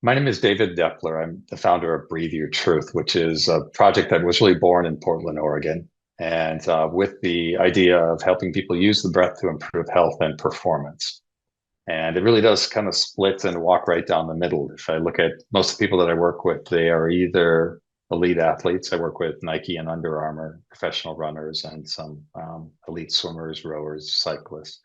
My name is David Depler. I'm the founder of Breathe Your Truth, which is a project that was really born in Portland, Oregon, and with the idea of helping people use the breath to improve health and performance. And it really does kind of split and walk right down the middle. If I look at most of the people that I work with, they are either elite athletes. I work with Nike and Under Armour, professional runners, and some elite swimmers, rowers, cyclists.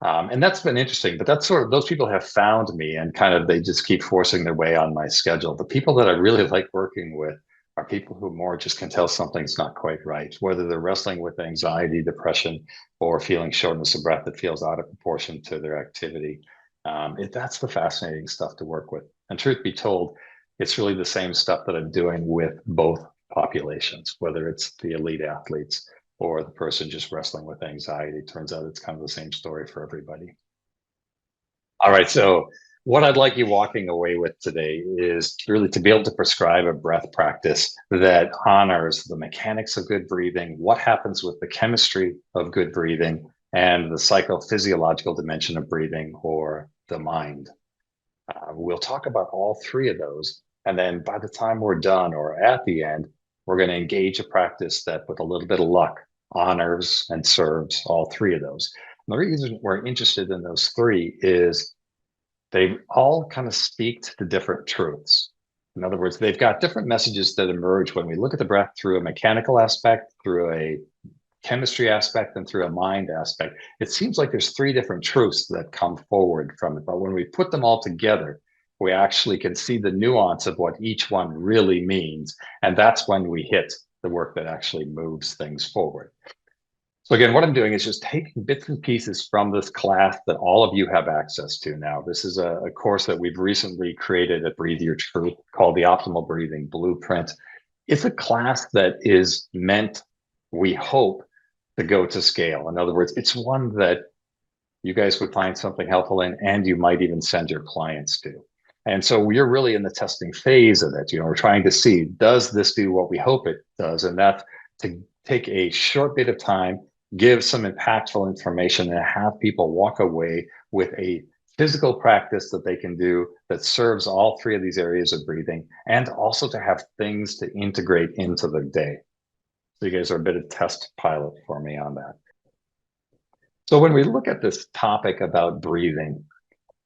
And that's been interesting, but that's sort of those people have found me and kind of they just keep forcing their way on my schedule. The people that I really like working with are people who more just can tell something's not quite right, whether they're wrestling with anxiety, depression, or feeling shortness of breath that feels out of proportion to their activity. That's the fascinating stuff to work with. And truth be told, it's really the same stuff that I'm doing with both populations, whether it's the elite athletes or the person just wrestling with anxiety. Turns out it's kind of the same story for everybody. All right, so what I'd like you walking away with today is really to be able to prescribe a breath practice that honors the mechanics of good breathing, what happens with the chemistry of good breathing, and the psychophysiological dimension of breathing or the mind. We'll talk about all three of those. And then by the time we're done or at the end, we're going to engage a practice that, with a little bit of luck, honors and serves all three of those. And the reason we're interested in those three is they all kind of speak to different truths. In other words, they've got different messages that emerge when we look at the breath through a mechanical aspect, through a chemistry aspect, and through a mind aspect. It seems like there's three different truths that come forward from it. But when we put them all together, we actually can see the nuance of what each one really means. And that's when we hit the work that actually moves things forward. So again, what I'm doing is just taking bits and pieces from this class that all of you have access to now. This is a course that we've recently created at Breathe Your Truth called the Optimal Breathing Blueprint. It's a class that is meant, we hope, to go to scale. In other words, it's one that you guys would find something helpful in, and you might even send your clients to. And so we're really in the testing phase of it. We're trying to see, does this do what we hope it does? And that's to take a short bit of time, give some impactful information, and have people walk away with a physical practice that they can do that serves all three of these areas of breathing, and also to have things to integrate into the day. So you guys are a bit of test pilot for me on that. So when we look at this topic about breathing,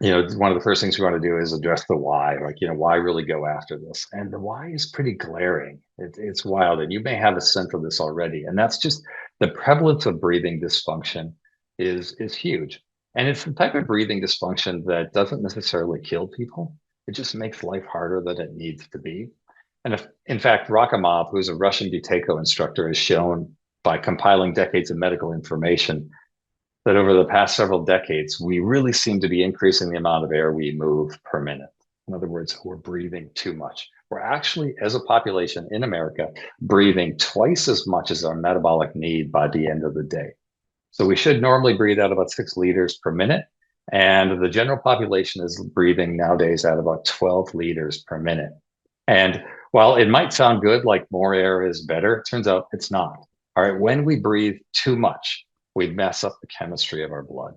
one of the first things we want to do is address the why, why really go after this? And the why is pretty glaring. It's wild. And you may have a sense of this already. And that's just the prevalence of breathing dysfunction is huge. And it's the type of breathing dysfunction that doesn't necessarily kill people. It just makes life harder than it needs to be. And in fact, Rakimov, who's a Russian Buteyko instructor, has shown by compiling decades of medical information that over the past several decades, we really seem to be increasing the amount of air we move per minute. In other words, we're breathing too much. We're actually, as a population in America, breathing twice as much as our metabolic need by the end of the day. So we should normally breathe out about 6 liters per minute. And the general population is breathing nowadays at about 12 liters per minute. And while it might sound good, like more air is better, it turns out it's not. All right, when we breathe too much, we mess up the chemistry of our blood,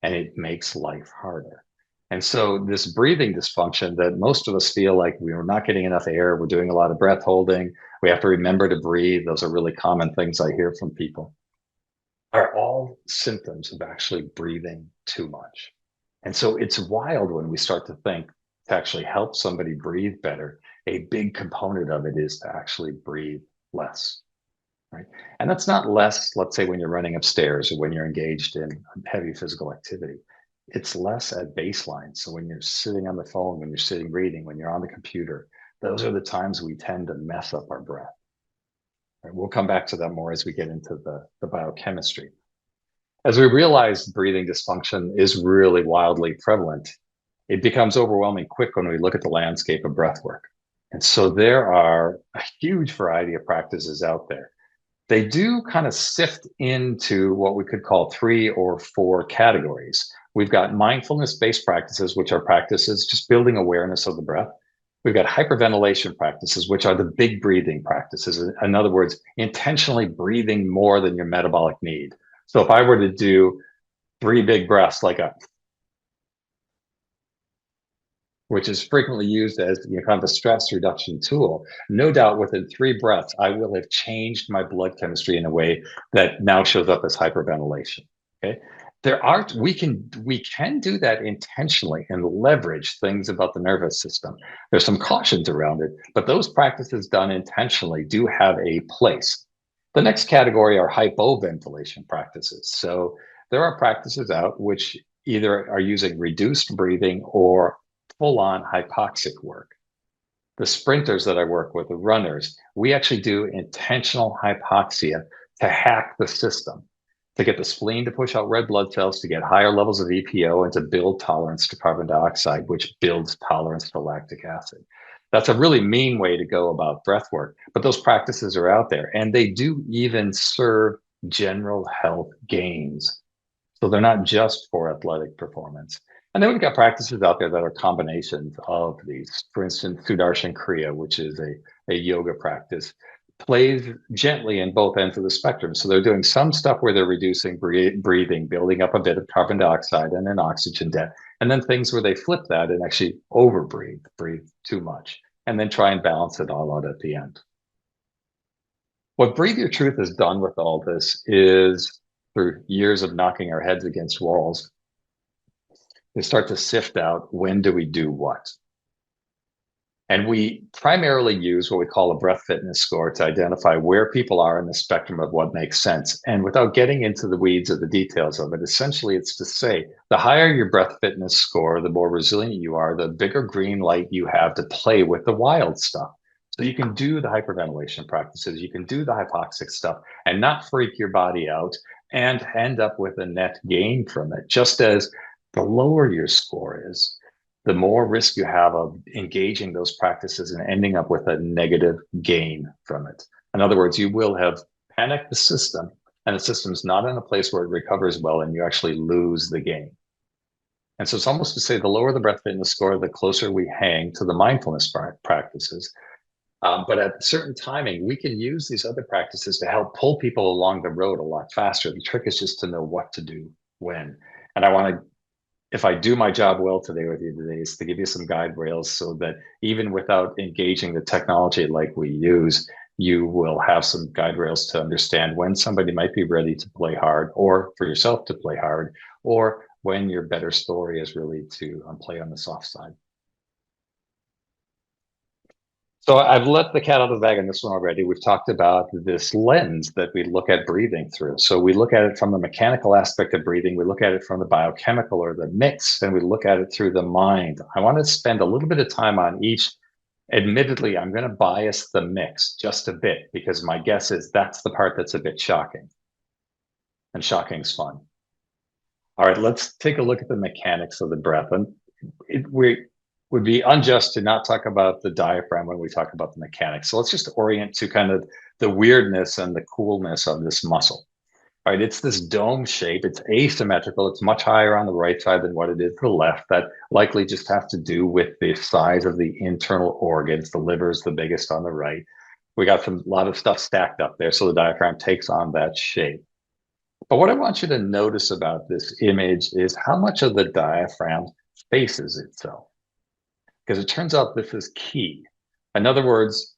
and it makes life harder. And so this breathing dysfunction that most of us feel like we're not getting enough air, we're doing a lot of breath holding, we have to remember to breathe. Those are really common things I hear from people, are all symptoms of actually breathing too much. And so it's wild when we start to think to actually help somebody breathe better, a big component of it is to actually breathe less. Right. And that's not less, let's say, when you're running upstairs or when you're engaged in heavy physical activity. It's less at baseline. So when you're sitting on the phone, when you're sitting reading, when you're on the computer, those are the times we tend to mess up our breath. Right? We'll come back to that more as we get into the biochemistry. As we realize breathing dysfunction is really wildly prevalent, it becomes overwhelming quick when we look at the landscape of breath work. And so there are a huge variety of practices out there. They do kind of sift into what we could call 3 or 4 categories. We've got mindfulness-based practices, which are practices just building awareness of the breath. We've got hyperventilation practices, which are the big breathing practices. In other words, intentionally breathing more than your metabolic need. So if I were to do 3 big breaths, like which is frequently used as kind of a stress reduction tool, no doubt within 3 breaths, I will have changed my blood chemistry in a way that now shows up as hyperventilation. Okay. We can do that intentionally and leverage things about the nervous system. There's some cautions around it, but those practices done intentionally do have a place. The next category are hypoventilation practices. So there are practices out which either are using reduced breathing or full on hypoxic work. The sprinters that I work with, the runners, we actually do intentional hypoxia to hack the system, to get the spleen to push out red blood cells, to get higher levels of EPO, and to build tolerance to carbon dioxide, which builds tolerance to lactic acid. That's a really mean way to go about breath work, but those practices are out there and they do even serve general health gains. So they're not just for athletic performance. And then we've got practices out there that are combinations of these. For instance, Sudarshan Kriya, which is a yoga practice, plays gently in both ends of the spectrum. So they're doing some stuff where they're reducing breathing, building up a bit of carbon dioxide and an oxygen debt, and then things where they flip that and actually overbreathe, breathe too much, and then try and balance it all out at the end. What Breathe Your Truth has done with all this is, through years of knocking our heads against walls, they start to sift out when do we do what. And we primarily use what we call a breath fitness score to identify where people are in the spectrum of what makes sense. And without getting into the weeds of the details of it, essentially it's to say the higher your breath fitness score, the more resilient you are, the bigger green light you have to play with the wild stuff. So you can do the hyperventilation practices, you can do the hypoxic stuff and not freak your body out and end up with a net gain from it. Just as the lower your score is, the more risk you have of engaging those practices and ending up with a negative gain from it. In other words, you will have panicked the system and the system's not in a place where it recovers well and you actually lose the gain. And so it's almost to say the lower the breath fitness score, the closer we hang to the mindfulness practices. But at a certain timing, we can use these other practices to help pull people along the road a lot faster. The trick is just to know what to do when. And I want to, if I do my job well today with you today, is to give you some guide rails so that even without engaging the technology like we use, you will have some guide rails to understand when somebody might be ready to play hard, or for yourself to play hard, or when your better story is really to play on the soft side. So I've let the cat out of the bag on this one already. We've talked about this lens that we look at breathing through. So we look at it from the mechanical aspect of breathing, we look at it from the biochemical or the mix, and we look at it through the mind. I want to spend a little bit of time on each. Admittedly, I'm going to bias the mix just a bit because my guess is that's the part that's a bit shocking. And shocking's fun. All right, let's take a look at the mechanics of the breath. And we would be unjust to not talk about the diaphragm when we talk about the mechanics. So let's just orient to kind of the weirdness and the coolness of this muscle. All right, it's this dome shape. It's asymmetrical. It's much higher on the right side than what it is to the left. That likely just has to do with the size of the internal organs. The liver is the biggest on the right. We got a lot of stuff stacked up there, so the diaphragm takes on that shape. But what I want you to notice about this image is how much of the diaphragm faces itself, because it turns out this is key. In other words,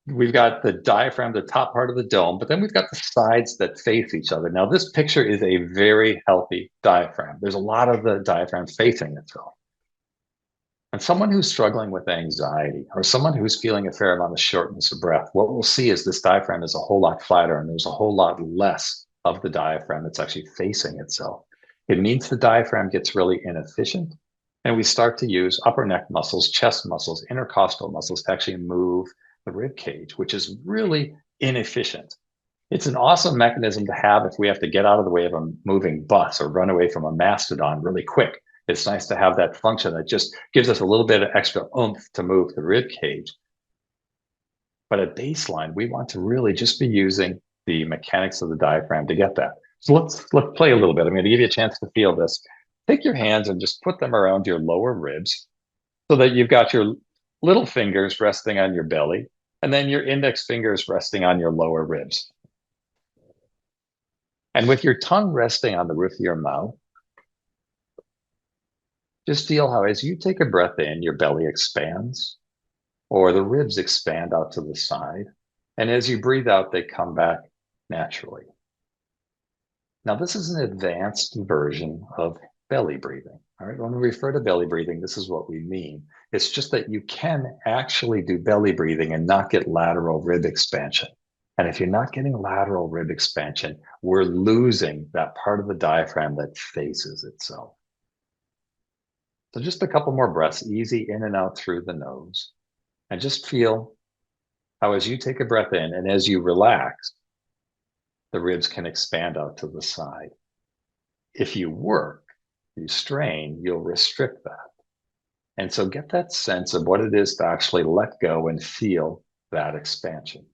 we've got the diaphragm, the top part of the dome, but then we've got the sides that face each other. Now, this picture is a very healthy diaphragm. There's a lot of the diaphragm facing itself. And someone who's struggling with anxiety or someone who's feeling a fair amount of shortness of breath, what we'll see is this diaphragm is a whole lot flatter and there's a whole lot less of the diaphragm that's actually facing itself. It means the diaphragm gets really inefficient and we start to use upper neck muscles, chest muscles, intercostal muscles to actually move the rib cage, which is really inefficient. It's an awesome mechanism to have if we have to get out of the way of a moving bus or run away from a mastodon really quick. It's nice to have that function that just gives us a little bit of extra oomph to move the rib cage. But at baseline, we want to really just be using the mechanics of the diaphragm to get that. So let's play a little bit. I'm going to give you a chance to feel this. Take your hands and just put them around your lower ribs so that you've got your little fingers resting on your belly and then your index fingers resting on your lower ribs. And with your tongue resting on the roof of your mouth, Just feel how as you take a breath in, your belly expands or the ribs expand out to the side. And as you breathe out, they come back naturally. Now, this is an advanced version of belly breathing. All right. When we refer to belly breathing, this is what we mean. It's just that you can actually do belly breathing and not get lateral rib expansion. And if you're not getting lateral rib expansion, we're losing that part of the diaphragm that faces itself. So just a couple more breaths, easy in and out through the nose. And just feel how as you take a breath in and as you relax, the ribs can expand out to the side. If you work, you strain, you'll restrict that. And so get that sense of what it is to actually let go and feel that expansion.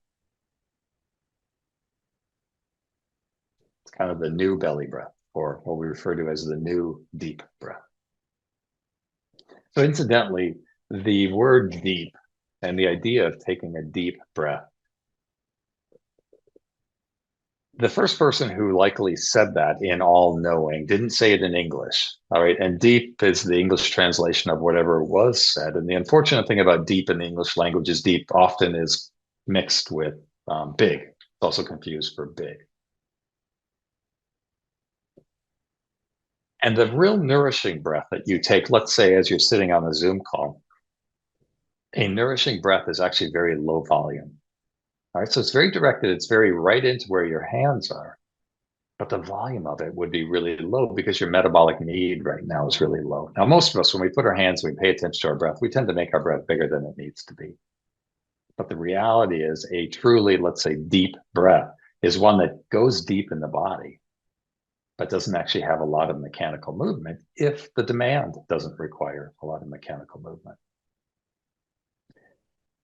It's kind of the new belly breath, or what we refer to as the new deep breath. So incidentally, the word deep and the idea of taking a deep breath, the first person who likely said that in all knowing didn't say it in English. All right. And deep is the English translation of whatever was said. And the unfortunate thing about deep in the English language is deep often is mixed with big. It's also confused for big. And the real nourishing breath that you take, let's say, as you're sitting on a Zoom call, a nourishing breath is actually very low volume. All right. So it's very directed. It's very right into where your hands are. But the volume of it would be really low because your metabolic need right now is really low. Now, most of us, when we put our hands, we pay attention to our breath, we tend to make our breath bigger than it needs to be. But the reality is a truly, let's say, deep breath is one that goes deep in the body, but doesn't actually have a lot of mechanical movement if the demand doesn't require a lot of mechanical movement.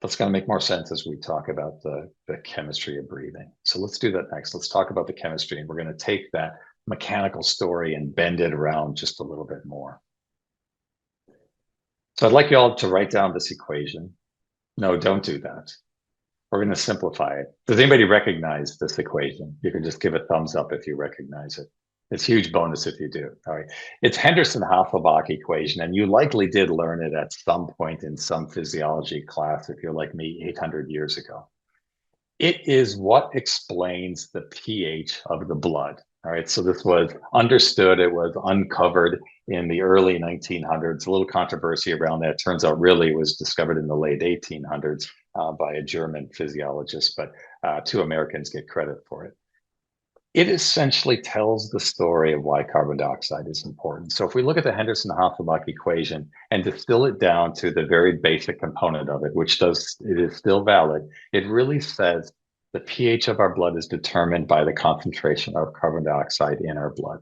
That's going to make more sense as we talk about the chemistry of breathing. So let's do that next. Let's talk about the chemistry. And we're going to take that mechanical story and bend it around just a little bit more. So I'd like you all to write down this equation. No, don't do that. We're going to simplify it. Does anybody recognize this equation? You can just give a thumbs up if you recognize it. It's a huge bonus if you do. All right. It's Henderson-Hasselbalch equation, and you likely did learn it at some point in some physiology class if you're like me 800 years ago. It is what explains the pH of the blood. All right. So this was understood. It was uncovered in the early 1900s. A little controversy around that. Turns out really it was discovered in the late 1800s by a German physiologist, but two Americans get credit for it. It essentially tells the story of why carbon dioxide is important. So if we look at the Henderson-Hasselbalch equation and distill it down to the very basic component of it, it is still valid, it really says the pH of our blood is determined by the concentration of carbon dioxide in our blood.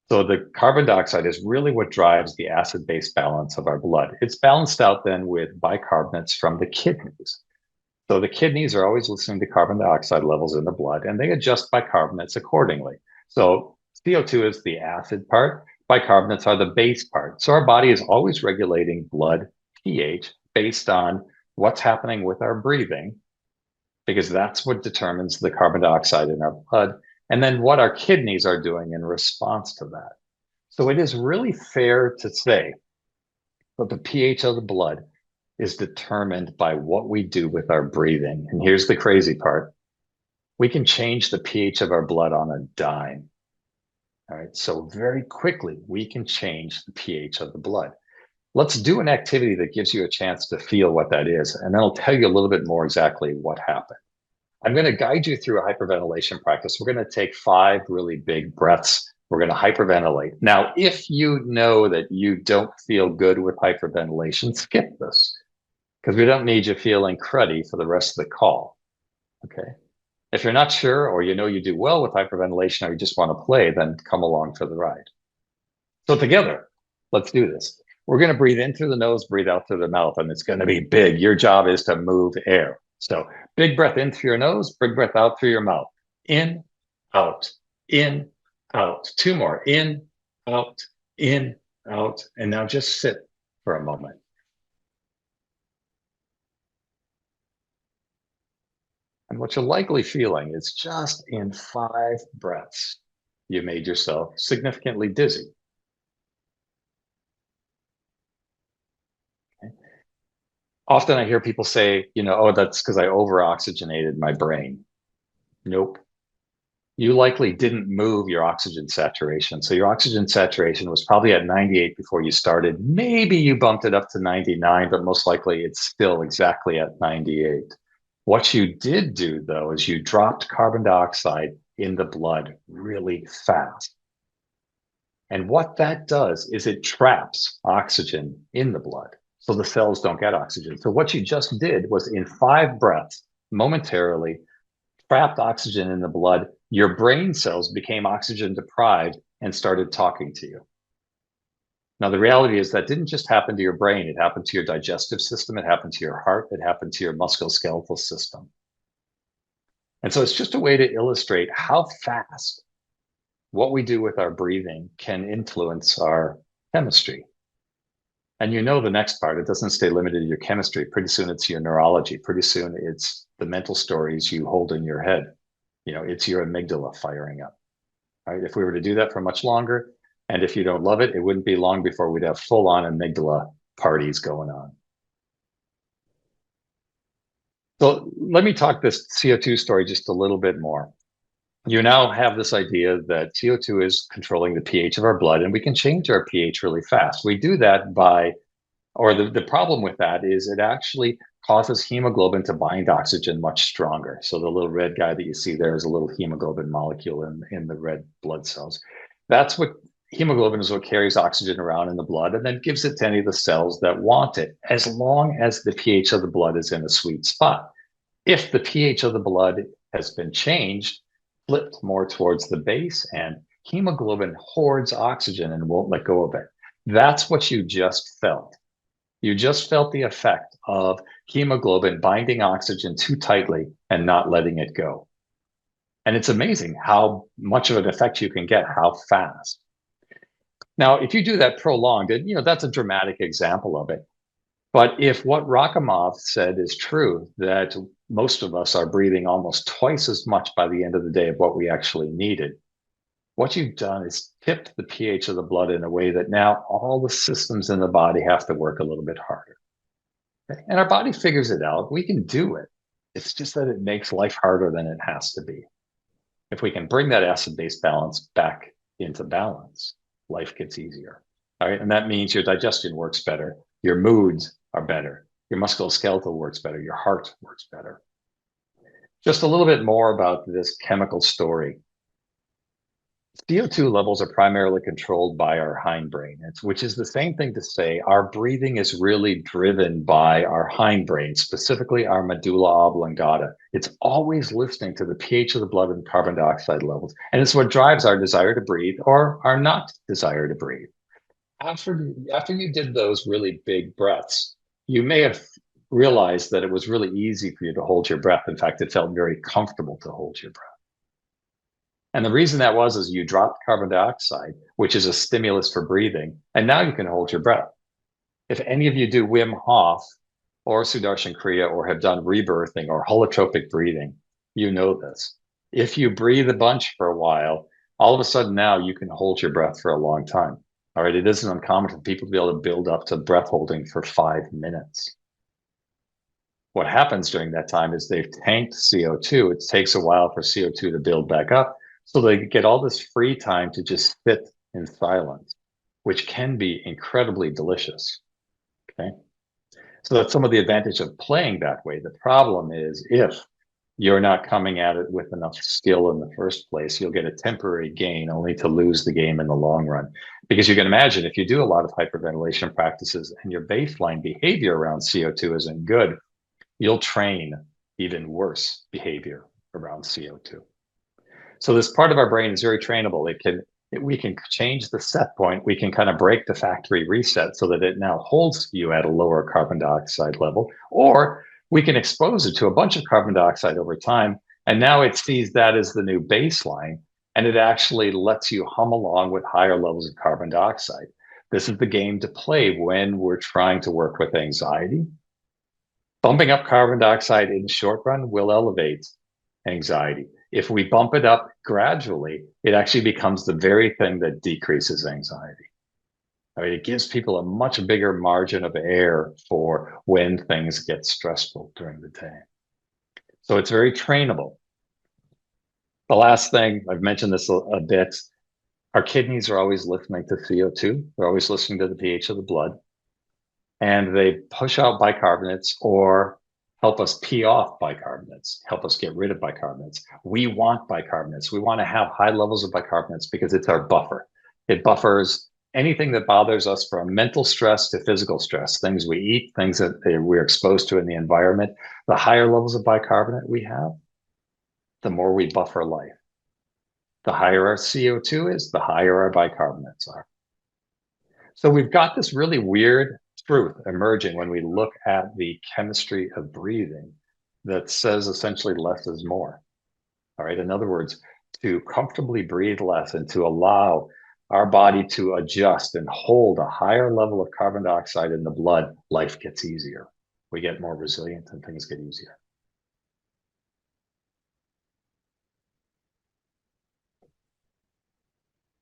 So the carbon dioxide is really what drives the acid-base balance of our blood. It's balanced out then with bicarbonates from the kidneys. So the kidneys are always listening to carbon dioxide levels in the blood, and they adjust bicarbonates accordingly. So CO2 is the acid part, bicarbonates are the base part. So our body is always regulating blood pH based on what's happening with our breathing, because that's what determines the carbon dioxide in our blood, and then what our kidneys are doing in response to that. So it is really fair to say that the pH of the blood is determined by what we do with our breathing. And here's the crazy part. We can change the pH of our blood on a dime. All right. So very quickly, we can change the pH of the blood. Let's do an activity that gives you a chance to feel what that is. And then I'll tell you a little bit more exactly what happened. I'm going to guide you through a hyperventilation practice. We're going to take 5 really big breaths. We're going to hyperventilate. Now, if you know that you don't feel good with hyperventilation, skip this, because we don't need you feeling cruddy for the rest of the call. Okay. If you're not sure, or you know you do well with hyperventilation, or you just want to play, then come along for the ride. So together, let's do this. We're going to breathe in through the nose, breathe out through the mouth, and it's going to be big. Your job is to move air. So big breath in through your nose, big breath out through your mouth. In, out, in, out. 2 more. In, out, in, out. And now just sit for a moment. And what you're likely feeling is just in 5 breaths, you made yourself significantly dizzy. Often I hear people say, oh, that's because I over oxygenated my brain. Nope. You likely didn't move your oxygen saturation. So your oxygen saturation was probably at 98 before you started. Maybe you bumped it up to 99, but most likely it's still exactly at 98. What you did do, though, is you dropped carbon dioxide in the blood really fast. And what that does is it traps oxygen in the blood. So the cells don't get oxygen. So what you just did was in 5 breaths, momentarily trapped oxygen in the blood, your brain cells became oxygen deprived and started talking to you. Now, the reality is that didn't just happen to your brain, it happened to your digestive system, it happened to your heart, it happened to your musculoskeletal system. And so it's just a way to illustrate how fast what we do with our breathing can influence our chemistry. And the next part, it doesn't stay limited to your chemistry. Pretty soon it's your neurology. Pretty soon it's the mental stories you hold in your head. It's your amygdala firing up. Right? If we were to do that for much longer, and if you don't love it, it wouldn't be long before we'd have full-on amygdala parties going on. So let me talk this CO2 story just a little bit more. You now have this idea that CO2 is controlling the pH of our blood, and we can change our pH really fast. We do that the problem with that is it actually causes hemoglobin to bind oxygen much stronger. So the little red guy that you see there is a little hemoglobin molecule in the red blood cells. That's what hemoglobin is, what carries oxygen around in the blood and then gives it to any of the cells that want it, as long as the pH of the blood is in a sweet spot. If the pH of the blood has been changed, flipped more towards the base, and hemoglobin hoards oxygen and won't let go of it. That's what you just felt. You just felt the effect of hemoglobin binding oxygen too tightly and not letting it go. And it's amazing how much of an effect you can get, how fast. Now, if you do that prolonged, that's a dramatic example of it. But if what Rakimov said is true, that most of us are breathing almost twice as much by the end of the day of what we actually needed, what you've done is tipped the pH of the blood in a way that now all the systems in the body have to work a little bit harder. And our body figures it out. We can do it. It's just that it makes life harder than it has to be. If we can bring that acid-base balance back into balance, life gets easier. All right. And that means your digestion works better, your moods are better, your musculoskeletal works better, your heart works better. Just a little bit more about this chemical story. CO2 levels are primarily controlled by our hindbrain, which is the same thing to say our breathing is really driven by our hindbrain, specifically our medulla oblongata. It's always listening to the pH of the blood and carbon dioxide levels. And it's what drives our desire to breathe or our not desire to breathe. After you did those really big breaths, you may have realized that it was really easy for you to hold your breath. In fact, it felt very comfortable to hold your breath. And the reason that was is you dropped carbon dioxide, which is a stimulus for breathing, and now you can hold your breath. If any of you do Wim Hof or Sudarshan Kriya or have done rebirthing or holotropic breathing, you know this. If you breathe a bunch for a while, all of a sudden now you can hold your breath for a long time. All right, it isn't uncommon for people to be able to build up to breath holding for 5 minutes. What happens during that time is they've tanked CO2. It takes a while for CO2 to build back up. So they get all this free time to just sit in silence, which can be incredibly delicious. Okay. So that's some of the advantage of playing that way. The problem is if you're not coming at it with enough skill in the first place, you'll get a temporary gain only to lose the game in the long run. Because you can imagine if you do a lot of hyperventilation practices and your baseline behavior around CO2 isn't good, you'll train even worse behavior around CO2. So this part of our brain is very trainable. We can change the set point. We can kind of break the factory reset so that it now holds you at a lower carbon dioxide level, or we can expose it to a bunch of carbon dioxide over time. And now it sees that as the new baseline, and it actually lets you hum along with higher levels of carbon dioxide. This is the game to play when we're trying to work with anxiety. Bumping up carbon dioxide in the short run will elevate anxiety. If we bump it up gradually, it actually becomes the very thing that decreases anxiety. I mean, it gives people a much bigger margin of error for when things get stressful during the day. So it's very trainable. The last thing, I've mentioned this a bit, our kidneys are always listening to CO2. They're always listening to the pH of the blood, and they push out bicarbonates or help us pee off bicarbonates, help us get rid of bicarbonates. We want bicarbonates. We want to have high levels of bicarbonates because it's our buffer. It buffers anything that bothers us, from mental stress to physical stress, things we eat, things that we're exposed to in the environment. The higher levels of bicarbonate we have, the more we buffer life. The higher our CO2 is, the higher our bicarbonates are. So we've got this really weird truth emerging when we look at the chemistry of breathing that says essentially less is more. All right. In other words, to comfortably breathe less and to allow our body to adjust and hold a higher level of carbon dioxide in the blood, life gets easier. We get more resilient and things get easier.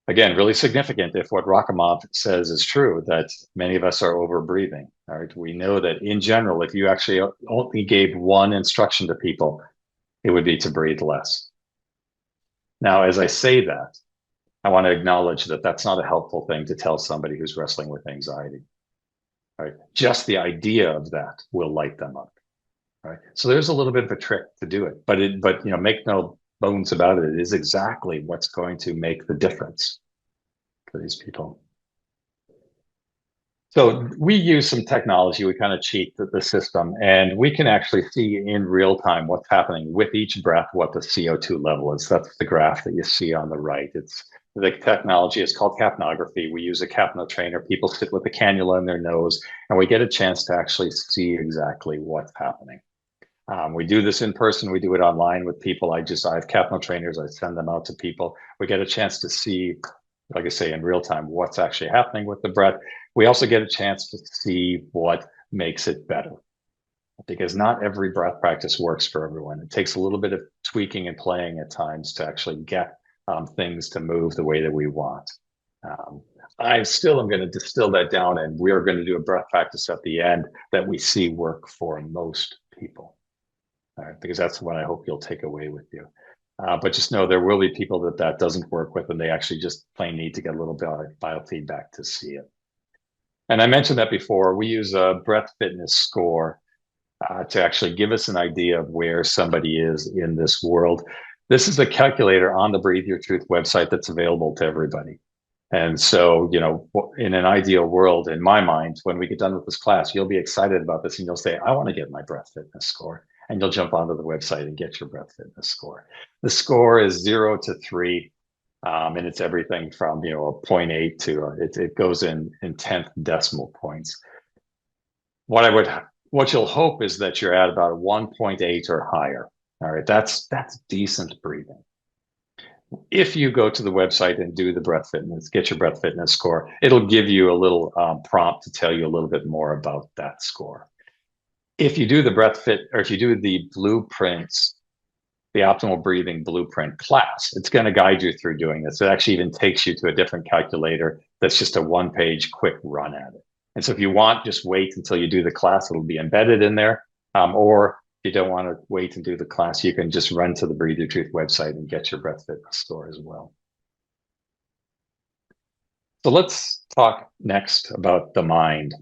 Again, really significant if what Rakimov says is true, that many of us are over breathing. All right. We know that in general, if you actually only gave one instruction to people, it would be to breathe less. Now, as I say that, I want to acknowledge that that's not a helpful thing to tell somebody who's wrestling with anxiety. Right? Just the idea of that will light them up. Right? So there's a little bit of a trick to do it, but make no bones about it. It is exactly what's going to make the difference for these people. So we use some technology. We kind of cheat the system, and we can actually see in real time what's happening with each breath, what the CO2 level is. That's the graph that you see on the right. It's the technology is called capnography. We use a capno trainer. People sit with a cannula in their nose, and we get a chance to actually see exactly what's happening. We do this in person. We do it online with people. I have capno trainers. I send them out to people. We get a chance to see, like I say, in real time, what's actually happening with the breath. We also get a chance to see what makes it better, because not every breath practice works for everyone. It takes a little bit of tweaking and playing at times to actually get things to move the way that we want. I still am going to distill that down, and we are going to do a breath practice at the end that we see work for most people. All right, because that's what I hope you'll take away with you. But just know there will be people that doesn't work with, and they actually just plain need to get a little bit of biofeedback to see it. And I mentioned that before. We use a breath fitness score to actually give us an idea of where somebody is in this world. This is a calculator on the Breathe Your Truth website that's available to everybody. And so, in an ideal world, in my mind, when we get done with this class, you'll be excited about this and you'll say, I want to get my breath fitness score. And you'll jump onto the website and get your breath fitness score. The score is 0 to 3. And it's everything from, a 0.8 to, it goes in 10th decimal points. What you'll hope is that you're at about 1.8 or higher. All right. That's decent breathing. If you go to the website and do the breath fitness, get your breath fitness score, it'll give you a little prompt to tell you a little bit more about that score. If you do the breath fit, or if you do the blueprints, the optimal breathing blueprint class, it's going to guide you through doing this. It actually even takes you to a different calculator that's just a one-page quick run at it. And so if you want, just wait until you do the class. It'll be embedded in there. Or if you don't want to wait and do the class, you can just run to the Breathe Your Truth website and get your breath fitness score as well. So let's talk next about the mind.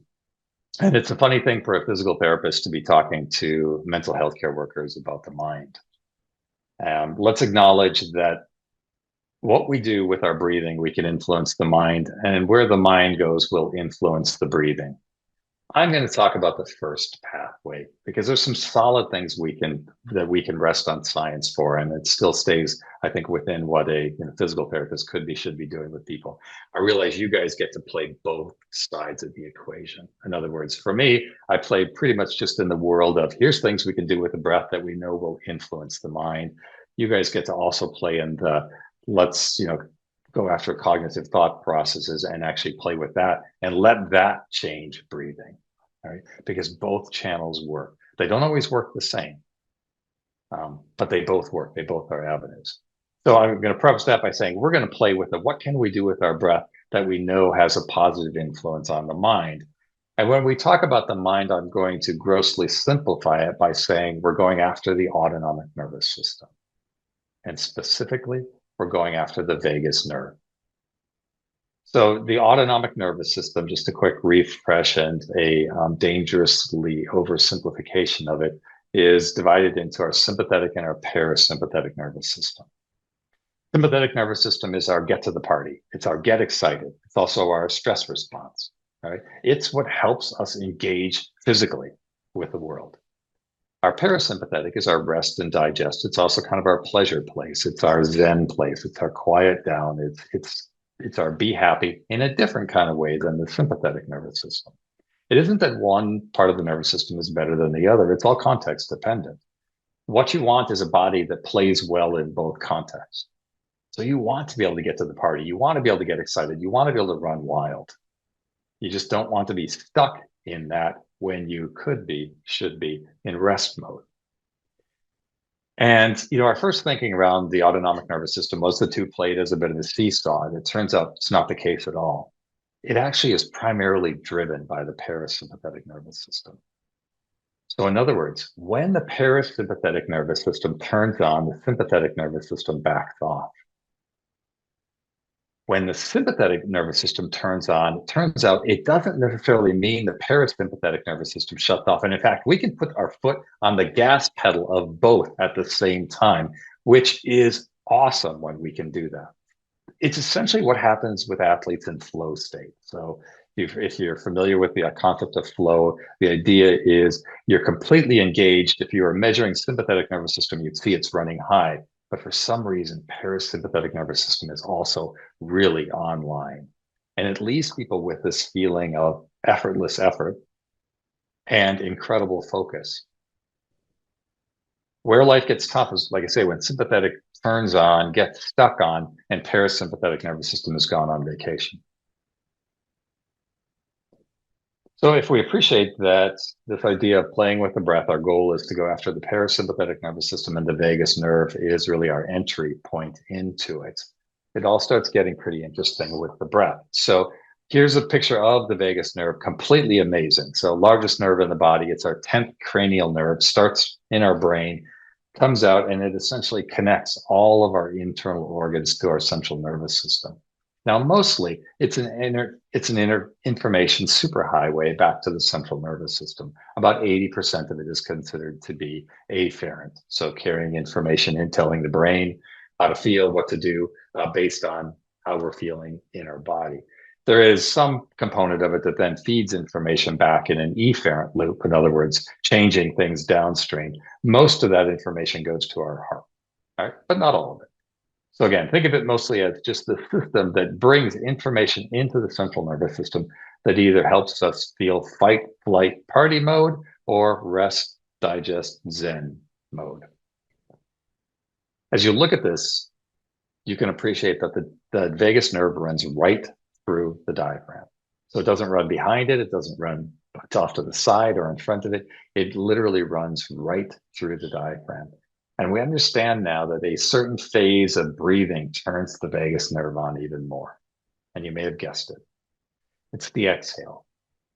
And it's a funny thing for a physical therapist to be talking to mental health care workers about the mind. Let's acknowledge that what we do with our breathing, we can influence the mind, and where the mind goes will influence the breathing. I'm going to talk about the first pathway because there's some solid things that we can rest on science for, and it still stays, I think, within what a physical therapist should be doing with people. I realize you guys get to play both sides of the equation. In other words, for me, I play pretty much just in the world of here's things we can do with the breath that we know will influence the mind. You guys get to also play in the let's go after cognitive thought processes and actually play with that and let that change breathing. All right, because both channels work. They don't always work the same, but they both work. They both are avenues. So I'm going to preface that by saying we're going to play with it. What can we do with our breath that we know has a positive influence on the mind. And when we talk about the mind, I'm going to grossly simplify it by saying we're going after the autonomic nervous system. And specifically, we're going after the vagus nerve. So the autonomic nervous system, just a quick refresh and a dangerously oversimplification of it, is divided into our sympathetic and our parasympathetic nervous system. Sympathetic nervous system is our get to the party. It's our get excited. It's also our stress response, right? It's what helps us engage physically with the world. Our parasympathetic is our rest and digest. It's also kind of our pleasure place. It's our zen place. It's our quiet down. It's our be happy in a different kind of way than the sympathetic nervous system. It isn't that one part of the nervous system is better than the other. It's all context dependent. What you want is a body that plays well in both contexts. So you want to be able to get to the party. You want to be able to get excited. You want to be able to run wild. You just don't want to be stuck in that when you could be, should be in rest mode. And, our first thinking around the autonomic nervous system was the two played as a bit of a seesaw. And it turns out it's not the case at all. It actually is primarily driven by the parasympathetic nervous system. So in other words, when the parasympathetic nervous system turns on, the sympathetic nervous system backs off. When the sympathetic nervous system turns on, it turns out it doesn't necessarily mean the parasympathetic nervous system shuts off. And in fact, we can put our foot on the gas pedal of both at the same time, which is awesome when we can do that. It's essentially what happens with athletes in flow state. So if you're familiar with the concept of flow, the idea is you're completely engaged. If you are measuring sympathetic nervous system, you'd see it's running high. But for some reason, parasympathetic nervous system is also really online. And it leaves people with this feeling of effortless effort and incredible focus. Where life gets tough is, like I say, when sympathetic turns on, gets stuck on, and parasympathetic nervous system has gone on vacation. So if we appreciate that this idea of playing with the breath, our goal is to go after the parasympathetic nervous system, and the vagus nerve is really our entry point into it. It all starts getting pretty interesting with the breath. So here's a picture of the vagus nerve, completely amazing. So largest nerve in the body, it's our 10th cranial nerve, starts in our brain, comes out, and it essentially connects all of our internal organs to our central nervous system. Now, mostly it's an inner information superhighway back to the central nervous system. About 80% of it is considered to be afferent, so carrying information in, telling the brain how to feel, what to do, based on how we're feeling in our body. There is some component of it that then feeds information back in an efferent loop, in other words, changing things downstream. Most of that information goes to our heart, all right? But not all of it. So again, think of it mostly as just the system that brings information into the central nervous system that either helps us feel fight, flight, party mode, or rest, digest, zen mode. As you look at this, you can appreciate that the vagus nerve runs right through the diaphragm. So it doesn't run behind it. It doesn't run off to the side or in front of it. It literally runs right through the diaphragm. And we understand now that a certain phase of breathing turns the vagus nerve on even more. And you may have guessed it. It's the exhale.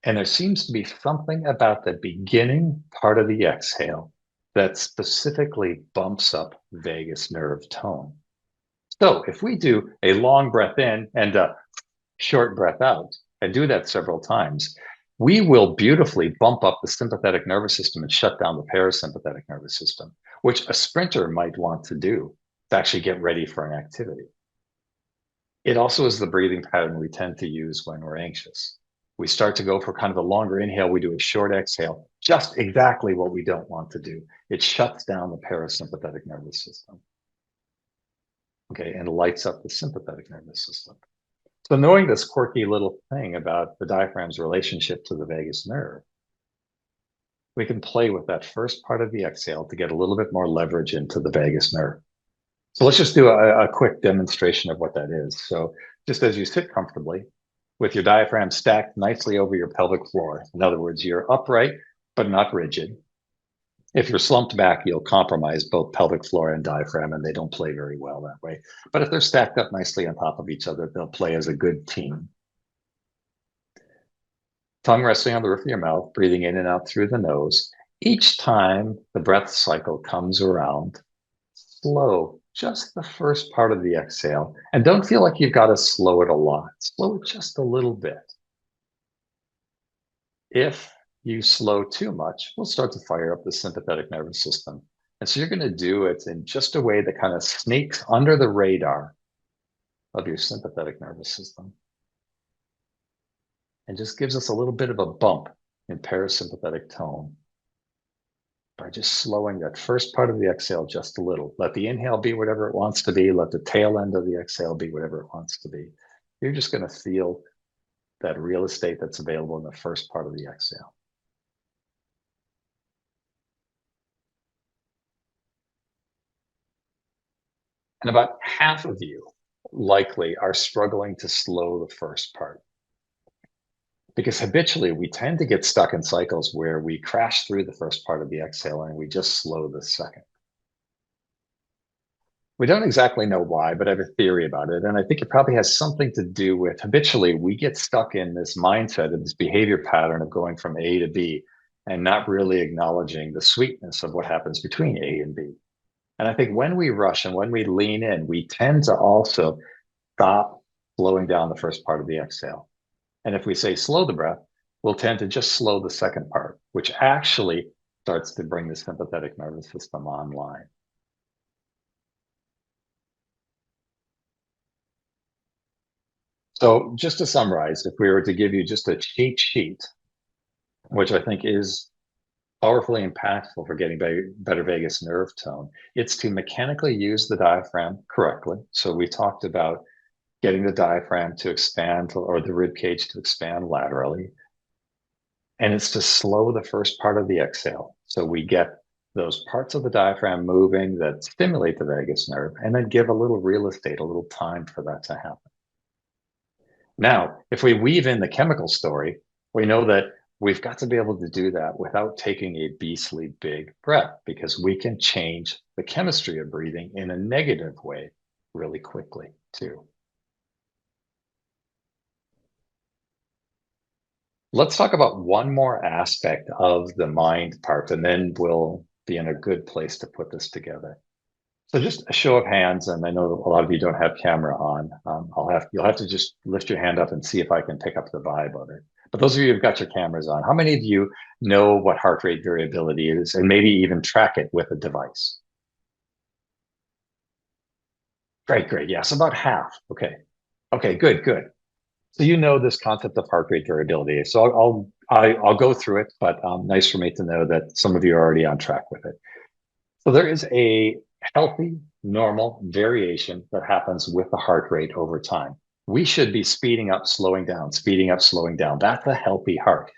And there seems to be something about the beginning part of the exhale that specifically bumps up vagus nerve tone. So if we do a long breath in and a short breath out, and do that several times, we will beautifully bump up the sympathetic nervous system and shut down the parasympathetic nervous system, which a sprinter might want to do to actually get ready for an activity. It also is the breathing pattern we tend to use when we're anxious. We start to go for kind of a longer inhale, we do a short exhale, just exactly what we don't want to do. It shuts down the parasympathetic nervous system. Okay, and lights up the sympathetic nervous system. So knowing this quirky little thing about the diaphragm's relationship to the vagus nerve, we can play with that first part of the exhale to get a little bit more leverage into the vagus nerve. So let's just do a quick demonstration of what that is. So just as you sit comfortably with your diaphragm stacked nicely over your pelvic floor, in other words, you're upright but not rigid, If you're slumped back, you'll compromise both pelvic floor and diaphragm, and they don't play very well that way. But if they're stacked up nicely on top of each other, they'll play as a good team. Tongue resting on the roof of your mouth, breathing in and out through the nose. Each time the breath cycle comes around, slow just the first part of the exhale. And don't feel like you've got to slow it a lot. Slow it just a little bit. If you slow too much, we'll start to fire up the sympathetic nervous system. And so you're going to do it in just a way that kind of sneaks under the radar of your sympathetic nervous system and just gives us a little bit of a bump in parasympathetic tone by just slowing that first part of the exhale just a little. Let the inhale be whatever it wants to be. Let the tail end of the exhale be whatever it wants to be. You're just going to feel that real estate that's available in the first part of the exhale. And about half of you likely are struggling to slow the first part. Because habitually we tend to get stuck in cycles where we crash through the first part of the exhale and we just slow the second. We don't exactly know why, but I have a theory about it. And I think it probably has something to do with habitually we get stuck in this mindset of this behavior pattern of going from A to B and not really acknowledging the sweetness of what happens between A and B. And I think when we rush and when we lean in, we tend to also stop slowing down the first part of the exhale. And if we say slow the breath, we'll tend to just slow the second part, which actually starts to bring the sympathetic nervous system online. So just to summarize, if we were to give you just a cheat sheet, which I think is powerfully impactful for getting better vagus nerve tone, it's to mechanically use the diaphragm correctly. So we talked about getting the diaphragm to expand or the rib cage to expand laterally. And it's to slow the first part of the exhale. So we get those parts of the diaphragm moving that stimulate the vagus nerve and then give a little real estate, a little time for that to happen. Now, if we weave in the chemical story, we know that we've got to be able to do that without taking a beastly big breath because we can change the chemistry of breathing in a negative way really quickly too. Let's talk about one more aspect of the mind part, and then we'll be in a good place to put this together. So just a show of hands, and I know a lot of you don't have camera on. You'll have to just lift your hand up and see if I can pick up the vibe of it. But those of you who've got your cameras on, how many of you know what heart rate variability is and maybe even track it with a device? Great, great. Yes, about half. Okay. Okay, good, good. So you know this concept of heart rate variability. So I'll go through it, but nice for me to know that some of you are already on track with it. So there is a healthy, normal variation that happens with the heart rate over time. We should be speeding up, slowing down, speeding up, slowing down. That's a healthy heart.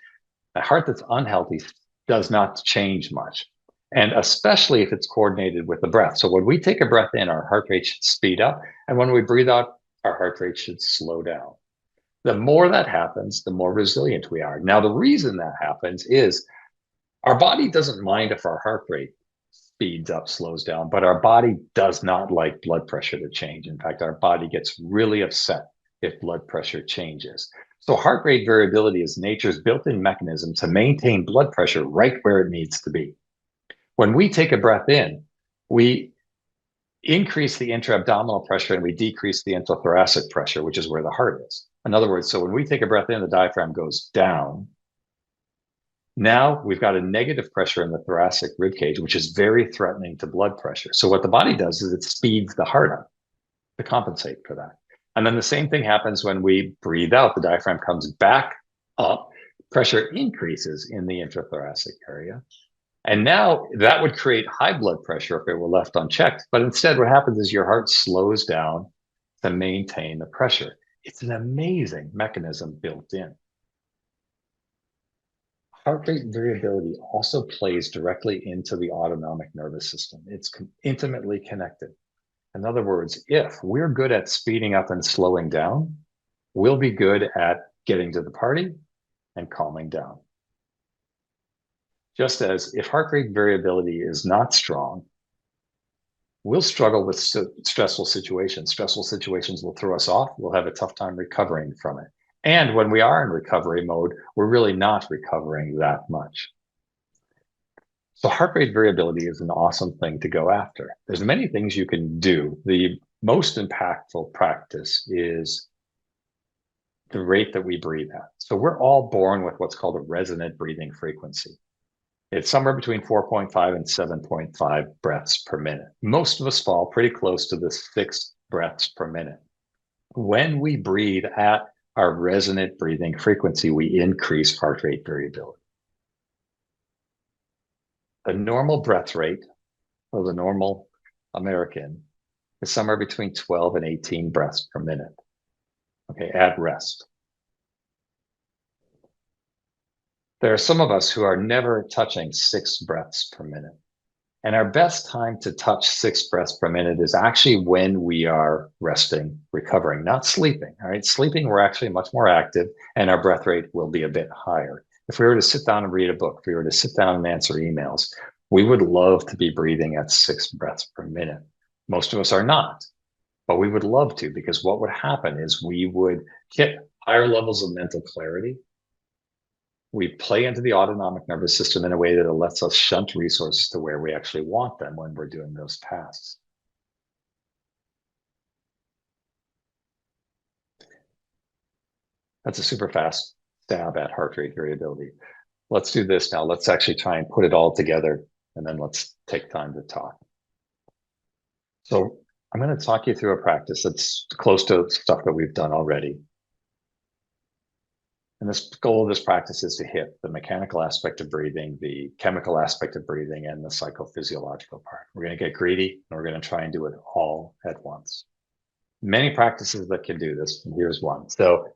A heart that's unhealthy does not change much. And especially if it's coordinated with the breath. So when we take a breath in, our heart rate should speed up. And when we breathe out, our heart rate should slow down. The more that happens, the more resilient we are. Now, the reason that happens is our body doesn't mind if our heart rate speeds up, slows down, but our body does not like blood pressure to change. In fact, our body gets really upset if blood pressure changes. So heart rate variability is nature's built-in mechanism to maintain blood pressure right where it needs to be. When we take a breath in, we increase the intra-abdominal pressure and we decrease the intrathoracic pressure, which is where the heart is. In other words, so when we take a breath in, the diaphragm goes down. Now we've got a negative pressure in the thoracic rib cage, which is very threatening to blood pressure. So what the body does is it speeds the heart up to compensate for that. And then the same thing happens when we breathe out. The diaphragm comes back up, pressure increases in the intrathoracic area. And now that would create high blood pressure if it were left unchecked. But instead, what happens is your heart slows down to maintain the pressure. It's an amazing mechanism built in. Heart rate variability also plays directly into the autonomic nervous system. It's intimately connected. In other words, if we're good at speeding up and slowing down, we'll be good at getting to the party and calming down. Just as if heart rate variability is not strong, we'll struggle with stressful situations. Stressful situations will throw us off. We'll have a tough time recovering from it. And when we are in recovery mode, we're really not recovering that much. So heart rate variability is an awesome thing to go after. There's many things you can do. The most impactful practice is the rate that we breathe at. So we're all born with what's called a resonant breathing frequency. It's somewhere between 4.5 and 7.5 breaths per minute. Most of us fall pretty close to this 6 breaths per minute. When we breathe at our resonant breathing frequency, we increase heart rate variability. The normal breath rate of the normal American is somewhere between 12 and 18 breaths per minute, okay, at rest. There are some of us who are never touching 6 breaths per minute. And our best time to touch 6 breaths per minute is actually when we are resting, recovering, not sleeping. All right. Sleeping, we're actually much more active and our breath rate will be a bit higher. If we were to sit down and read a book, if we were to sit down and answer emails, we would love to be breathing at 6 breaths per minute. Most of us are not, but we would love to, because what would happen is we would hit higher levels of mental clarity. We play into the autonomic nervous system in a way that lets us shunt resources to where we actually want them when we're doing those tasks. That's a super fast stab at heart rate variability. Let's do this now. Let's actually try and put it all together, and then let's take time to talk. So I'm going to talk you through a practice that's close to stuff that we've done already. And this goal of this practice is to hit the mechanical aspect of breathing, the chemical aspect of breathing, and the psychophysiological part. We're going to get greedy, and we're going to try and do it all at once. Many practices that can do this, and here's one. So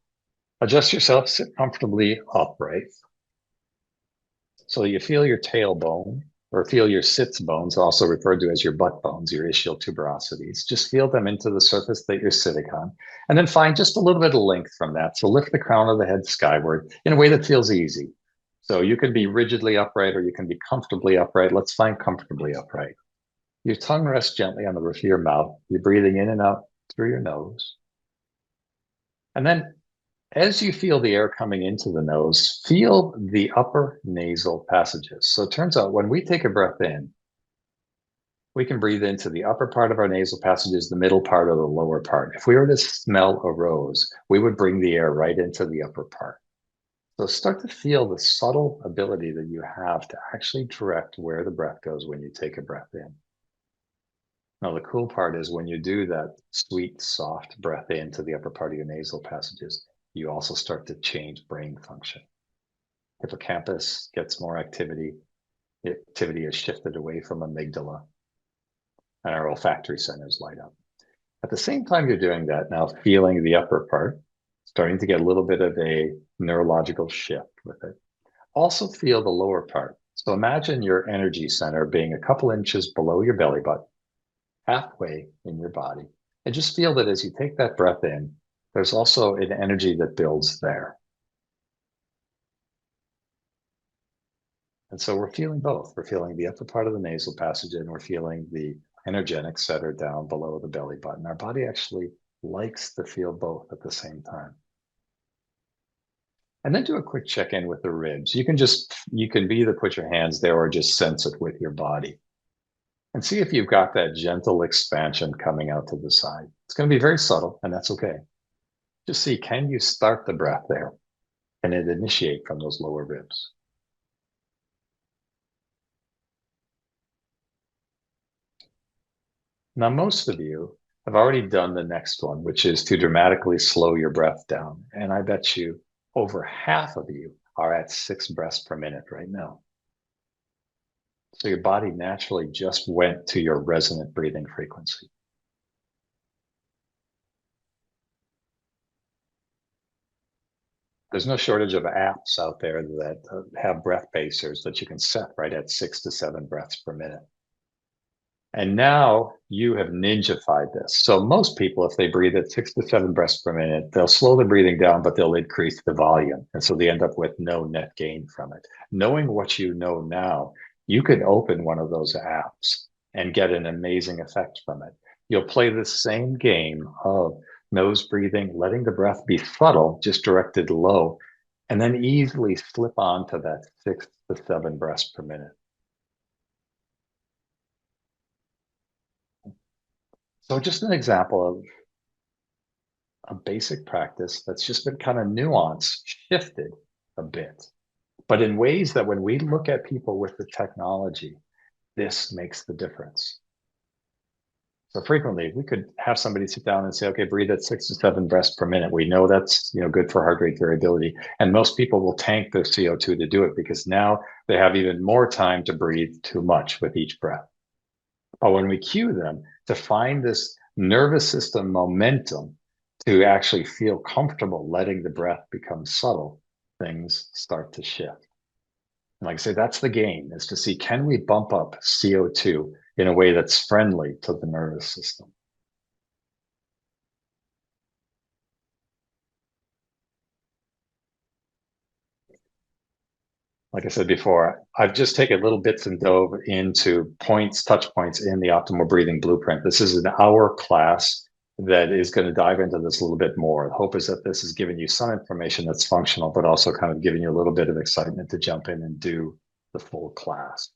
adjust yourself, sit comfortably upright. So you feel your tailbone, or feel your sits bones, also referred to as your butt bones, your ischial tuberosities. Just feel them into the surface that you're sitting on. And then find just a little bit of length from that. So lift the crown of the head skyward in a way that feels easy. So you can be rigidly upright or you can be comfortably upright. Let's find comfortably upright. Your tongue rests gently on the roof of your mouth. You're breathing in and out through your nose. And then as you feel the air coming into the nose, feel the upper nasal passages. So it turns out when we take a breath in, we can breathe into the upper part of our nasal passages, the middle part, or the lower part. If we were to smell a rose, we would bring the air right into the upper part. So start to feel the subtle ability that you have to actually direct where the breath goes when you take a breath in. Now, the cool part is when you do that sweet, soft breath into the upper part of your nasal passages, you also start to change brain function. Hippocampus gets more activity. The activity is shifted away from amygdala, and our olfactory centers light up. At the same time you're doing that, now feeling the upper part, starting to get a little bit of a neurological shift with it. Also feel the lower part. So imagine your energy center being a couple inches below your belly button, halfway in your body. And just feel that as you take that breath in, there's also an energy that builds there. And so we're feeling both. We're feeling the upper part of the nasal passage and we're feeling the energetics that are down below the belly button. Our body actually likes to feel both at the same time. And then do a quick check-in with the ribs. You can either put your hands there or just sense it with your body. And see if you've got that gentle expansion coming out to the side. It's going to be very subtle, and that's okay. Just see, can you start the breath there? Can it initiate from those lower ribs? Now, most of you have already done the next one, which is to dramatically slow your breath down. And I bet you over half of you are at 6 breaths per minute right now. So your body naturally just went to your resonant breathing frequency. There's no shortage of apps out there that have breath pacers that you can set right at 6 to 7 breaths per minute. And now you have ninja-fied this. So most people, if they breathe at 6 to 7 breaths per minute, they'll slow the breathing down, but they'll increase the volume. And so they end up with no net gain from it. Knowing what you know now, you could open one of those apps and get an amazing effect from it. You'll play the same game of nose breathing, letting the breath be subtle, just directed low, and then easily slip onto that 6 to 7 breaths per minute. So just an example of a basic practice that's just been kind of nuanced, shifted a bit, but in ways that when we look at people with the technology, this makes the difference. So frequently we could have somebody sit down and say, okay, breathe at 6 to 7 breaths per minute. We know that's good for heart rate variability. And most people will tank their CO2 to do it because now they have even more time to breathe too much with each breath. But when we cue them to find this nervous system momentum to actually feel comfortable letting the breath become subtle, things start to shift. And like I say, that's the game, is to see, can we bump up CO2 in a way that's friendly to the nervous system? Like I said before, I've just taken little bits and dove into touch points in the optimal breathing blueprint. This is an hour class that is going to dive into this a little bit more. The hope is that this has given you some information that's functional, but also kind of giving you a little bit of excitement to jump in and do the full class.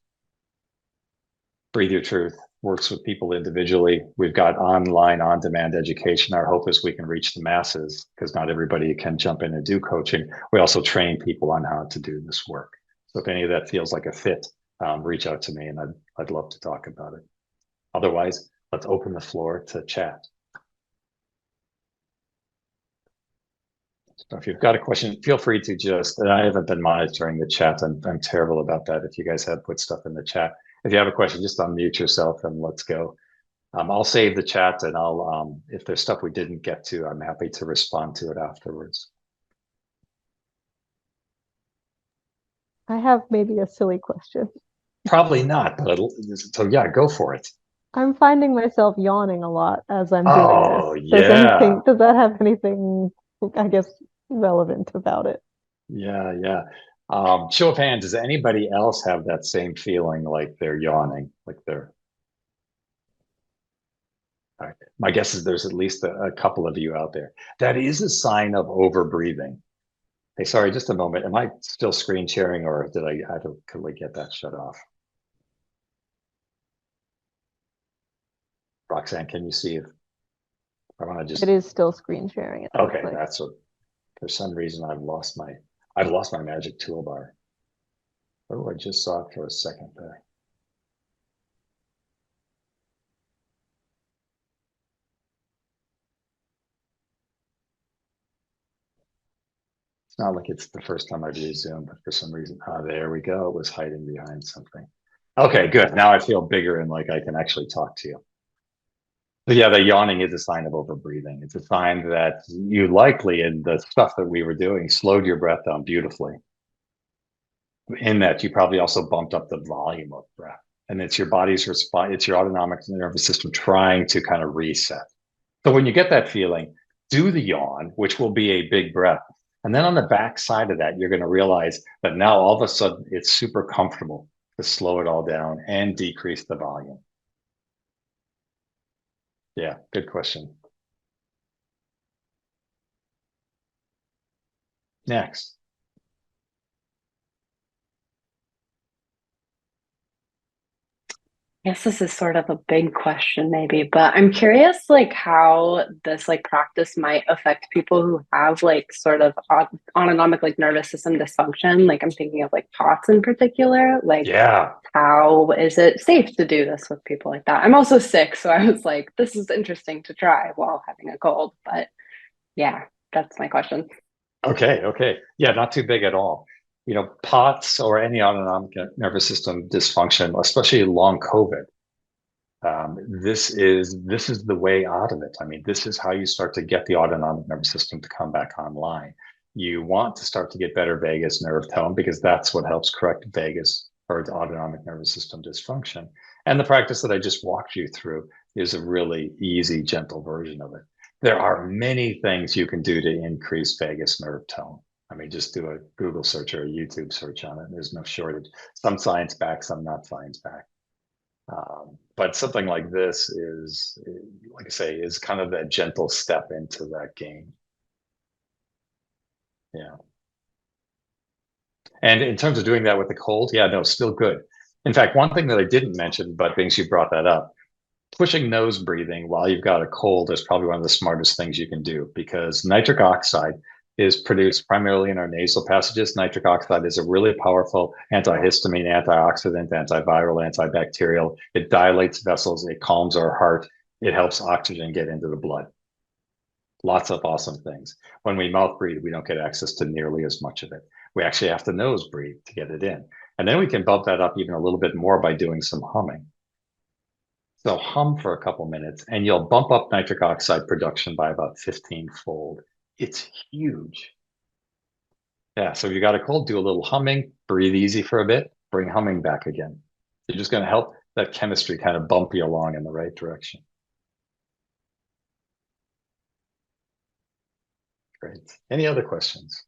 Breathe Your Truth works with people individually. We've got online, on-demand education. Our hope is we can reach the masses because not everybody can jump in and do coaching. We also train people on how to do this work. So if any of that feels like a fit, reach out to me and I'd love to talk about it. Otherwise, let's open the floor to chat. So if you've got a question, feel free to and I haven't been monitoring the chat. I'm terrible about that. If you guys have put stuff in the chat, if you have a question, just unmute yourself and let's go. I'll save the chat and if there's stuff we didn't get to, I'm happy to respond to it afterwards. I have maybe a silly question. Probably not, but so yeah, go for it. I'm finding myself yawning a lot as I'm doing this. Oh, yeah. Does that have anything, I guess, relevant about it? Yeah. Show of hands, does anybody else have that same feeling like they're yawning, like they're all right. My guess is there's at least a couple of you out there. That is a sign of over breathing. Hey, sorry, just a moment. Am I still screen sharing or did I could we get that shut off? Roxanne, can you see if I want to just It is still screen sharing, it looks okay, like. that's what for some reason I've lost my magic toolbar. Oh, I just saw it for a second there. It's not like it's the first time I've used Zoom, but for some reason, there we go. It was hiding behind something. Okay, good. Now I feel bigger and like I can actually talk to you. But yeah, the yawning is a sign of overbreathing. It's a sign that you likely, in the stuff that we were doing, slowed your breath down beautifully. In that, you probably also bumped up the volume of breath. And it's your body's response, it's your autonomic nervous system trying to kind of reset. So when you get that feeling, do the yawn, which will be a big breath. And then on the back side of that, you're going to realize that now all of a sudden it's super comfortable to slow it all down and decrease the volume. Yeah, good question. Next. Guess this is sort of a big question maybe, but I'm curious like how this like practice might affect people who have like sort of autonomic like nervous system dysfunction. Like I'm thinking of like POTS in particular. Like Yeah. how is it safe to do this with people like that? I'm also sick, so I was like, this is interesting to try while having a cold. But yeah, that's my question. Okay. Yeah, not too big at all. POTS or any autonomic nervous system dysfunction, especially long COVID. This is the way out of it. I mean, this is how you start to get the autonomic nervous system to come back online. You want to start to get better vagus nerve tone because that's what helps correct vagus or the autonomic nervous system dysfunction. And the practice that I just walked you through is a really easy, gentle version of it. There are many things you can do to increase vagus nerve tone. I mean, just do a Google search or a YouTube search on it. There's no shortage. Some science back, some not science back. But something like this is, like I say, is kind of that gentle step into that game. Yeah. And in terms of doing that with the cold, yeah, no, still good. In fact, one thing that I didn't mention, but things you brought that up, pushing nose breathing while you've got a cold is probably one of the smartest things you can do, because nitric oxide is produced primarily in our nasal passages. Nitric oxide is a really powerful antihistamine, antioxidant, antiviral, antibacterial. It dilates vessels, it calms our heart, it helps oxygen get into the blood. Lots of awesome things. When we mouth breathe, we don't get access to nearly as much of it. We actually have to nose breathe to get it in. And then we can bump that up even a little bit more by doing some humming. So hum for a couple minutes and you'll bump up nitric oxide production by about 15-fold. It's huge. Yeah, so if you got a cold, do a little humming, breathe easy for a bit, bring humming back again. You're just going to help that chemistry kind of bump you along in the right direction. Great. Any other questions?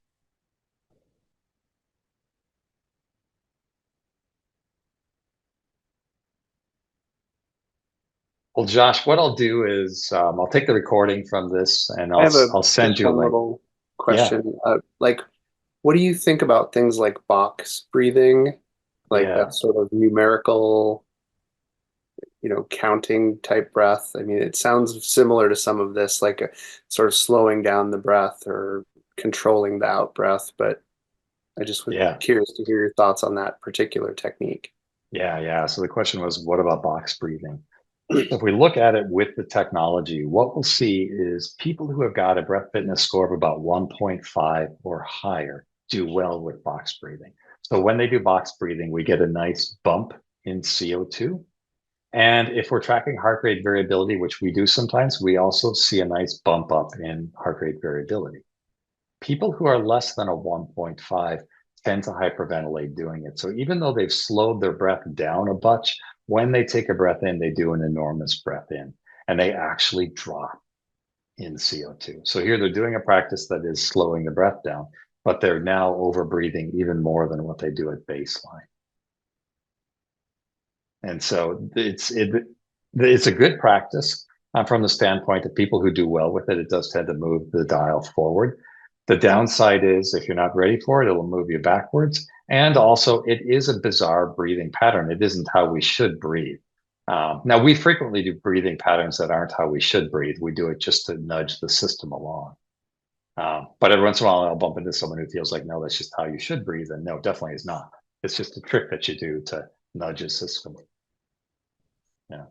Well, Josh, what I'll do is I'll take the recording from this and I have I'll send just you a one link. little Yeah, question. Like, what do you think about things like box breathing, like yeah, that sort of numerical, counting type breath? I mean, it sounds similar to some of this, like a sort of slowing down the breath or controlling the out breath, but I just was yeah, curious to hear your thoughts on that particular technique. yeah. So the question was, what about box breathing? So if we look at it with the technology, what we'll see is people who have got a breath fitness score of about 1.5 or higher do well with box breathing. So when they do box breathing, we get a nice bump in CO2. And if we're tracking heart rate variability, which we do sometimes, we also see a nice bump up in heart rate variability. People who are less than a 1.5 tend to hyperventilate doing it. So even though they've slowed their breath down a bunch, when they take a breath in, they do an enormous breath in and they actually drop in CO2. So here they're doing a practice that is slowing the breath down, but they're now over breathing even more than what they do at baseline. And so it's a good practice from the standpoint of people who do well with it. It does tend to move the dial forward. The downside is if you're not ready for it, it'll move you backwards. And also, it is a bizarre breathing pattern. It isn't how we should breathe. Now, we frequently do breathing patterns that aren't how we should breathe. We do it just to nudge the system along. But every once in a while, I'll bump into someone who feels like, no, that's just how you should breathe. And no, definitely is not. It's just a trick that you do to nudge a system. Yeah.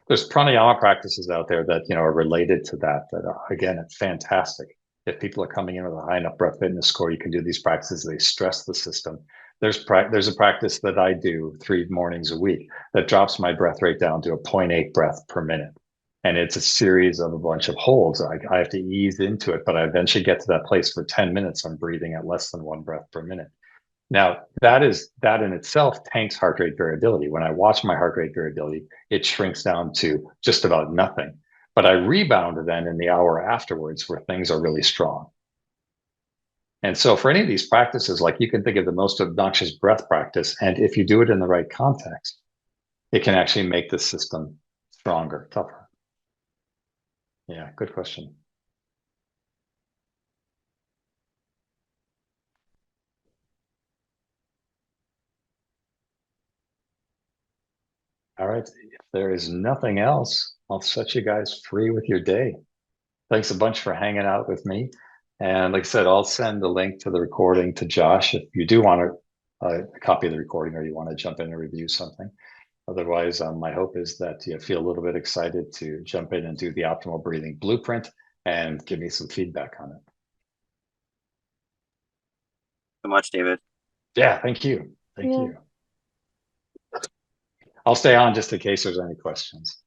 There's pranayama practices out there that are related to that are, again, it's fantastic. If people are coming in with a high enough breath fitness score, you can do these practices. They stress the system. There's a practice that I do 3 mornings a week that drops my breath rate down to a 0.8 breath per minute. And it's a series of a bunch of holds. I have to ease into it, but I eventually get to that place for 10 minutes. I'm breathing at less than 1 breath per minute. Now, that in itself tanks heart rate variability. When I watch my heart rate variability, it shrinks down to just about nothing. But I rebound then in the hour afterwards where things are really strong. And so for any of these practices, like you can think of the most obnoxious breath practice, and if you do it in the right context, it can actually make the system stronger, tougher. Yeah, good question. All right. If there is nothing else, I'll set you guys free with your day. Thanks a bunch for hanging out with me. And like I said, I'll send the link to the recording to Josh if you do want a copy of the recording or you want to jump in and review something. Otherwise, my hope is that you feel a little bit excited to jump in and do the optimal breathing blueprint and give me some feedback on it. So much, David. Yeah, thank you. Thank Yeah. you. I'll stay on just in case there's any questions.